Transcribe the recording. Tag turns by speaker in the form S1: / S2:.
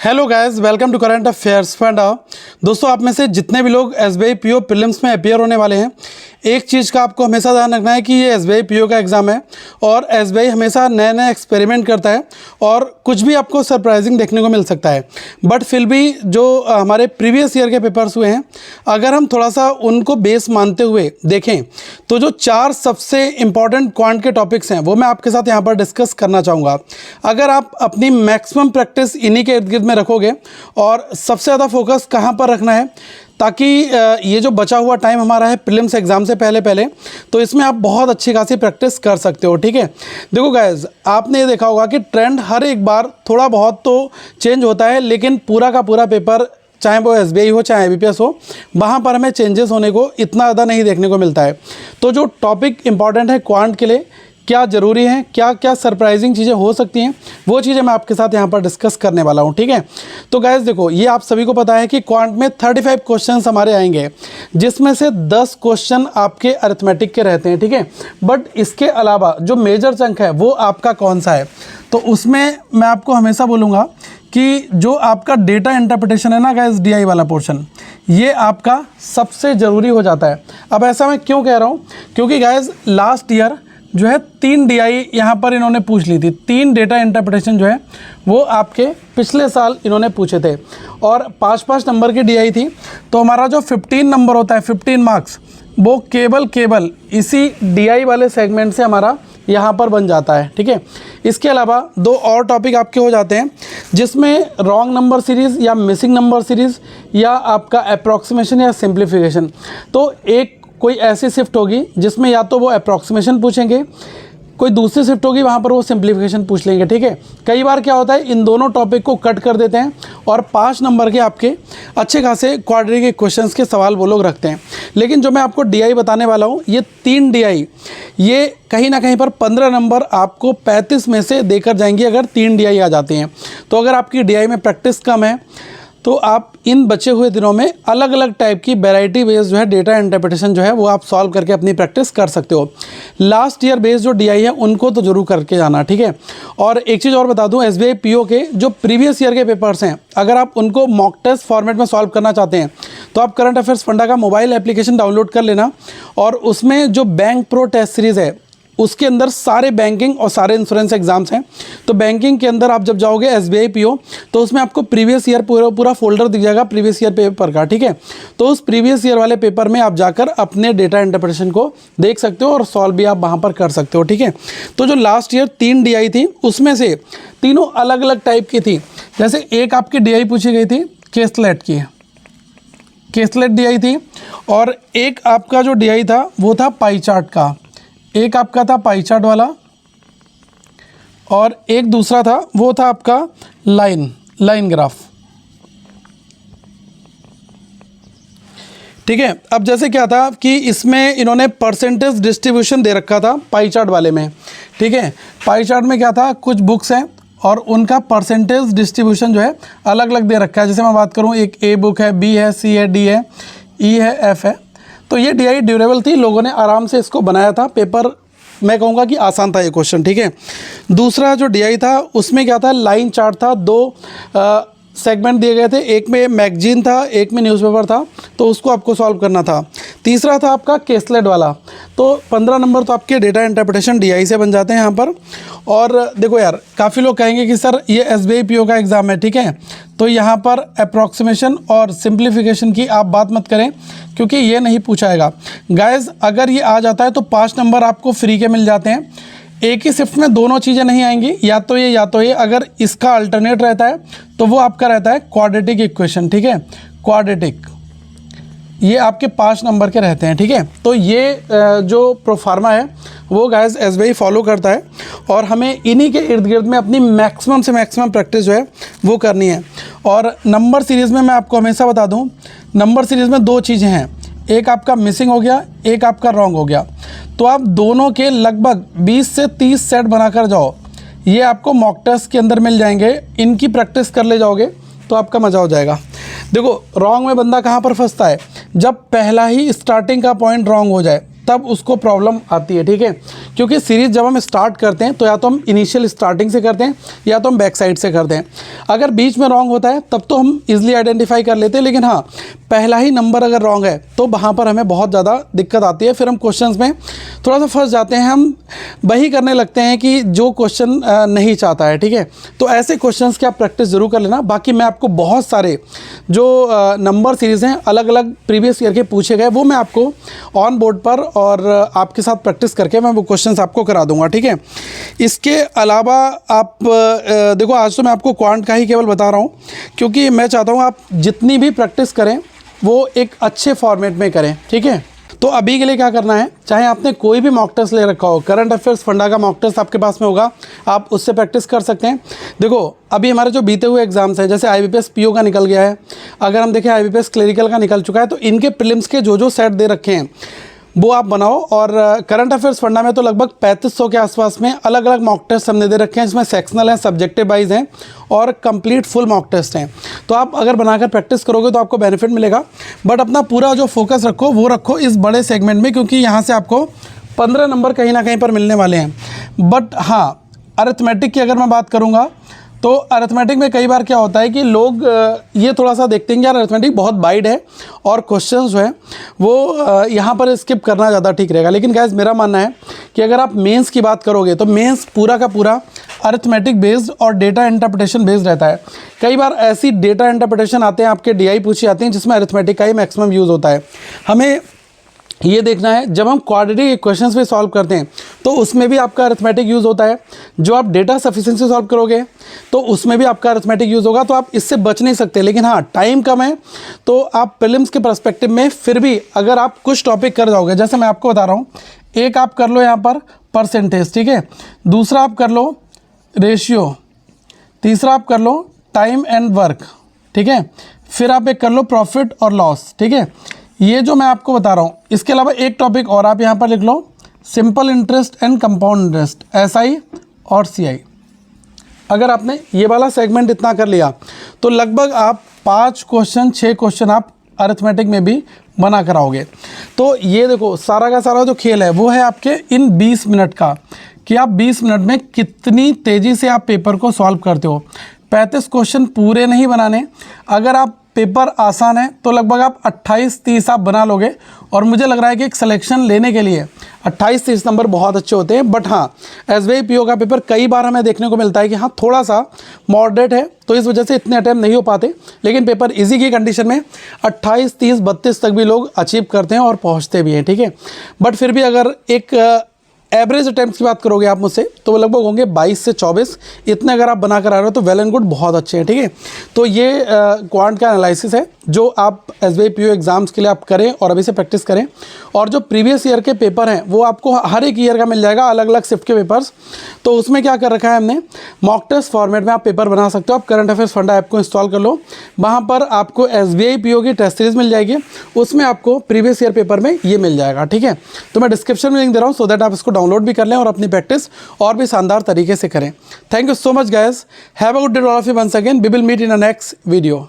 S1: Hello guys, welcome to current affairs Funda. दोस्तों, आप में से जितने भी लोग एसबीआई पीओ प्रीलिम्स में अपीयर होने वाले हैं, एक चीज़ का आपको हमेशा ध्यान रखना है कि ये एसबीआई पीओ का एग्ज़ाम है और एसबीआई हमेशा नए नए एक्सपेरिमेंट करता है और कुछ भी आपको सरप्राइजिंग देखने को मिल सकता है। बट फिर भी जो हमारे प्रीवियस ईयर के पेपर्स हुए हैं, अगर हम थोड़ा सा उनको बेस मानते हुए देखें तो जो 4 सबसे इंपॉर्टेंट क्वांट के टॉपिक्स हैं वो मैं आपके साथ यहाँ पर डिस्कस करना चाहूँगा। अगर आप अपनी मैक्सिमम प्रैक्टिस इन्हीं के इर्द गिर्द में रखोगे और सबसे ज़्यादा फोकस कहाँ पर रखना है ताकि ये जो बचा हुआ टाइम हमारा है प्रीलिम्स एग्ज़ाम से पहले तो इसमें आप बहुत अच्छी खासी प्रैक्टिस कर सकते हो। ठीक है, देखो गाइज, आपने ये देखा होगा कि ट्रेंड हर एक बार थोड़ा बहुत तो चेंज होता है, लेकिन पूरा का पूरा पेपर, चाहे वो एसबीआई हो चाहे आईबीपीएस हो, वहाँ पर हमें चेंजेस होने को इतना ज़्यादा नहीं देखने को मिलता है। तो जो टॉपिक इंपॉर्टेंट है क्वांट के लिए, क्या ज़रूरी है, क्या क्या सरप्राइजिंग चीज़ें हो सकती हैं, वो चीज़ें मैं आपके साथ यहाँ पर डिस्कस करने वाला हूँ। ठीक है, तो गाइस देखो, ये आप सभी को पता है कि क्वांट में 35 क्वेश्चंस हमारे आएंगे, जिसमें से 10 क्वेश्चन आपके अरिथमेटिक के रहते हैं। ठीक है, बट इसके अलावा जो मेजर चंक है वो आपका कौन सा है, तो उसमें मैं आपको हमेशा बोलूँगा कि जो आपका डेटा इंटरप्रिटेशन है ना गाइस, डीआई वाला पोर्शन, ये आपका सबसे ज़रूरी हो जाता है। अब ऐसा मैं क्यों कह रहा हूँ, क्योंकि गाइस लास्ट ईयर जो है 3 डीआई यहाँ पर इन्होंने पूछ ली थी, 3 डेटा इंटरप्रिटेशन जो है वो आपके पिछले साल इन्होंने पूछे थे और 5-5 नंबर की डीआई थी। तो हमारा जो 15 नंबर होता है, 15 मार्क्स, वो केवल इसी डीआई वाले सेगमेंट से हमारा यहाँ पर बन जाता है। ठीक है, इसके अलावा 2 और टॉपिक आपके हो जाते हैं, जिसमें रॉन्ग नंबर सीरीज़ या मिसिंग नंबर सीरीज़ या आपका अप्रॉक्सीमेशन या सिंप्लीफिकेशन। तो एक कोई ऐसी शिफ्ट होगी जिसमें या तो वो अप्रॉक्सीमेशन पूछेंगे, कोई दूसरी शिफ्ट होगी वहाँ पर वो सिंप्लीफिकेशन पूछ लेंगे। ठीक है, कई बार क्या होता है, इन दोनों टॉपिक को कट कर देते हैं और 5 नंबर के आपके अच्छे खासे क्वाड्रेटिक के क्वेश्चंस के सवाल वो लोग रखते हैं। लेकिन जो मैं आपको डीआई बताने वाला हूँ, ये 3 डीआई, ये कहीं ना कहीं पर 15 नंबर आपको 35 में से देकर जाएंगी अगर 3 डीआई आ जाती हैं। तो अगर आपकी डीआई में प्रैक्टिस कम है तो आप इन बचे हुए दिनों में अलग अलग टाइप की वैरायटी बेस्ड जो है डेटा इंटरप्रिटेशन जो है वो आप सॉल्व करके अपनी प्रैक्टिस कर सकते हो। लास्ट ईयर बेस्ड जो डीआई है उनको तो जरूर करके जाना। ठीक है, और एक चीज़ और बता दूं, एसबीआई पीओ के जो प्रीवियस ईयर के पेपर्स हैं, अगर आप उनको मॉक टेस्ट फॉर्मेट में सॉल्व करना चाहते हैं तो आप करंट अफेयर्स फंडा का मोबाइल एप्लीकेशन डाउनलोड कर लेना और उसमें जो बैंक प्रो टेस्ट सीरीज़ है उसके अंदर सारे बैंकिंग और सारे इंश्योरेंस एग्जाम्स हैं। तो बैंकिंग के अंदर आप जब जाओगे एसबीआई पीओ तो उसमें आपको प्रीवियस ईयर पूरा फोल्डर दिख जाएगा प्रीवियस ईयर पेपर का। ठीक है, तो उस प्रीवियस ईयर वाले पेपर में आप जाकर अपने डेटा इंटरप्रिटेशन को देख सकते हो और सॉल्व भी आप वहाँ पर कर सकते हो। ठीक है, तो जो लास्ट ईयर 3 डीआई थी उसमें से तीनों अलग अलग टाइप की थी। जैसे एक आपकी डीआई पूछी गई थी केसलेट की, केसलेट डीआई थी, और एक आपका जो डीआई था वो था पाई चार्ट का, एक आपका था पाई चार्ट वाला और एक दूसरा था वो था आपका लाइन ग्राफ। ठीक है, अब जैसे क्या था कि इसमें इन्होंने परसेंटेज डिस्ट्रीब्यूशन दे रखा था पाई चार्ट वाले में। ठीक है, पाई चार्ट में क्या था, कुछ बुक्स हैं और उनका परसेंटेज डिस्ट्रीब्यूशन जो है अलग अलग दे रखा है। जैसे मैं बात करूं, एक ए बुक है, बी है, सी है, डी है, ई है, एफ है। तो ये डीआई ड्यूरेबल थी, लोगों ने आराम से इसको बनाया था, पेपर मैं कहूँगा कि आसान था ये क्वेश्चन। ठीक है, दूसरा जो डीआई था उसमें क्या था, लाइन चार्ट था, 2 सेगमेंट दिए गए थे, एक में मैगजीन था, एक में न्यूज़पेपर था, तो उसको आपको सॉल्व करना था। तीसरा था आपका केसलेट वाला। तो 15 नंबर तो आपके डेटा इंटरप्रिटेशन डीआई से बन जाते हैं यहाँ पर। और देखो यार, काफ़ी लोग कहेंगे कि सर ये एसबीआई पीओ का एग्ज़ाम है, ठीक है, तो यहाँ पर अप्रॉक्सीमेशन और सिंप्लीफिकेशन की आप बात मत करें क्योंकि ये नहीं पूछाएगा। गाइज, अगर ये आ जाता है तो 5 नंबर आपको फ्री के मिल जाते हैं। एक ही शिफ्ट में दोनों चीज़ें नहीं आएंगी, या तो ये या तो ये। अगर इसका अल्टरनेट रहता है तो वो आपका रहता है क्वाड्रेटिक इक्वेशन। ठीक है, क्वाड्रेटिक, ये आपके 5 नंबर के रहते हैं। ठीक है, तो ये जो प्रोफार्मा है वो गाइस एसबीआई फॉलो करता है और हमें इन्हीं के इर्द गिर्द में अपनी मैक्सिमम से मैक्सिमम प्रैक्टिस जो है वो करनी है। और नंबर सीरीज़ में मैं आपको हमेशा बता दूं, नंबर सीरीज़ में 2 चीज़ें हैं, एक आपका मिसिंग हो गया, एक आपका रॉन्ग हो गया। तो आप दोनों के लगभग 20 से 30 सेट बनाकर जाओ, ये आपको मॉक टेस्ट के अंदर मिल जाएंगे। इनकी प्रैक्टिस कर ले जाओगे तो आपका मज़ा हो जाएगा। देखो, रॉन्ग में बंदा कहाँ पर फंसता है, जब पहला ही स्टार्टिंग का पॉइंट रॉन्ग हो जाए तब उसको प्रॉब्लम आती है, ठीक है। क्योंकि सीरीज़ जब हम स्टार्ट करते हैं तो या तो हम इनिशियल स्टार्टिंग से करते हैं या तो हम बैक साइड से करते हैं। अगर बीच में रॉन्ग होता है तब तो हम इजीली आइडेंटिफाई कर लेते हैं, लेकिन हाँ पहला ही नंबर अगर रॉन्ग है तो वहाँ पर हमें बहुत ज़्यादा दिक्कत आती है। फिर हम क्वेश्चंस में थोड़ा सा फंस जाते हैं, हम वही करने लगते हैं कि जो क्वेश्चन नहीं चाहता है, ठीक है। तो ऐसे क्वेश्चंस की आप प्रैक्टिस ज़रूर कर लेना। बाकी मैं आपको बहुत सारे जो नंबर सीरीज़ हैं अलग अलग प्रीवियस ईयर के पूछे गए वो मैं आपको ऑन बोर्ड पर और आपके साथ प्रैक्टिस करके मैं वो क्वेश्चंस आपको करा दूंगा, ठीक है। इसके अलावा आप देखो आज तो मैं आपको क्वांट का ही केवल बता रहा हूँ, क्योंकि मैं चाहता हूँ आप जितनी भी प्रैक्टिस करें वो एक अच्छे फॉर्मेट में करें, ठीक है। तो अभी के लिए क्या करना है, चाहे आपने कोई भी मॉक टेस्ट ले रखा हो, करंट अफेयर्स फंडा का मॉक टेस्ट आपके पास में होगा, आप उससे प्रैक्टिस कर सकते हैं। देखो अभी हमारे जो बीते हुए एग्जाम्स हैं, जैसे IBPS PO का निकल गया है, अगर हम देखें IBPS क्लरिकल का निकल चुका है, तो इनके प्रीलिम्स के जो सेट दे रखे हैं वो आप बनाओ। और करंट अफेयर्स फंडा में तो लगभग 3500 के आसपास में अलग अलग मॉक टेस्ट हमने दे रखे हैं, जिसमें सेक्शनल हैं, सब्जेक्टिव वाइज हैं और कंप्लीट फुल मॉक टेस्ट हैं। तो आप अगर बनाकर प्रैक्टिस करोगे तो आपको बेनिफिट मिलेगा। बट अपना पूरा जो फोकस रखो वो रखो इस बड़े सेगमेंट में, क्योंकि यहाँ से आपको 15 नंबर कहीं ना कहीं पर मिलने वाले हैं। बट हाँ अरिथमेटिक की अगर मैं बात करूँगा तो अरिथमेटिक में कई बार क्या होता है कि लोग ये थोड़ा सा देखते हैं कि यार अरिथमेटिक बहुत वाइड है और क्वेश्चंस जो हैं वो यहाँ पर स्किप करना ज़्यादा ठीक रहेगा। लेकिन गाइस मेरा मानना है कि अगर आप मेंस की बात करोगे तो मेंस पूरा का पूरा अरिथमेटिक बेस्ड और डेटा इंटरप्रिटेशन बेस्ड रहता है। कई बार ऐसी डेटा इंटरप्रिटेशन आते हैं, आपके DI पूछी आती हैं, जिसमें अरिथमेटिक का ही मैक्सिमम यूज़ होता है। हमें ये देखना है जब हम क्वाड्रेटिक इक्वेशंस पे सॉल्व करते हैं तो उसमें भी आपका अरिथमेटिक यूज़ होता है। जो आप डेटा सफिशिएंसी सॉल्व करोगे तो उसमें भी आपका अरिथमेटिक यूज़ होगा। तो आप इससे बच नहीं सकते। लेकिन हाँ टाइम कम है तो आप प्रीलिम्स के पर्सपेक्टिव में फिर भी अगर आप कुछ टॉपिक कर जाओगे, जैसे मैं आपको बता रहा हूँ, एक आप कर लो यहाँ पर परसेंटेज, ठीक है, दूसरा आप कर लो रेशियो, तीसरा आप कर लो टाइम एंड वर्क, ठीक है, फिर आप एक कर लो प्रॉफिट और लॉस, ठीक है। ये जो मैं आपको बता रहा हूँ, इसके अलावा एक टॉपिक और आप यहाँ पर लिख लो, simple interest and compound interest, SI और CI। अगर आपने ये वाला सेगमेंट इतना कर लिया तो लगभग आप 5 क्वेश्चन 6 क्वेश्चन आप अरिथमेटिक में भी बना कर आओगे। तो ये देखो सारा का सारा जो खेल है वो है आपके इन 20 मिनट का, कि आप 20 मिनट में कितनी तेज़ी से आप पेपर को सॉल्व करते हो। 35 क्वेश्चन पूरे नहीं बनाने, अगर आप पेपर आसान है तो लगभग आप 28-30 आप बना लोगे। और मुझे लग रहा है कि एक सिलेक्शन लेने के लिए 28-30 नंबर बहुत अच्छे होते हैं। बट हाँ SBI PO का पेपर कई बार हमें देखने को मिलता है कि हाँ थोड़ा सा मॉडरेट है, तो इस वजह से इतने अटैम्प्ट नहीं हो पाते। लेकिन पेपर इजी की कंडीशन में 28, 30, 32 तक भी लोग अचीव करते हैं और पहुँचते भी हैं, ठीक है। बट फिर भी अगर एक एवरेज अटैम्प्ट की बात करोगे आप मुझसे तो वो लगभग होंगे 22 से 24, इतने अगर आप बना कर आ रहे हो तो वेल एंड गुड, बहुत अच्छे हैं, ठीक है। तो ये क्वांट का एनालिसिस है जो आप SBI PO एग्ज़ाम्स के लिए आप करें और अभी से प्रैक्टिस करें। और जो प्रीवियस ईयर के पेपर हैं वो आपको हर एक ईयर का मिल जाएगा, अलग अलग शिफ्ट के पेपर्स। तो उसमें क्या कर रखा है हमने, मॉक टेस्ट फॉर्मेट में आप पेपर बना सकते हो। आप करंट अफेयर्स फंडा ऐप को इंस्टॉल कर लो, वहाँ पर आपको SBI PO की टेस्ट सीरीज मिल जाएगी, उसमें आपको प्रीवियस ईयर पेपर में ये मिल जाएगा, ठीक है। तो मैं डिस्क्रिप्शन में लिंक दे रहा हूँ सो दैट आप इसको डाउनलोड भी कर लें और अपनी प्रैक्टिस और भी शानदार तरीके से करें। Thank you so much guys, have a good day all of you once again, we will meet in a next video.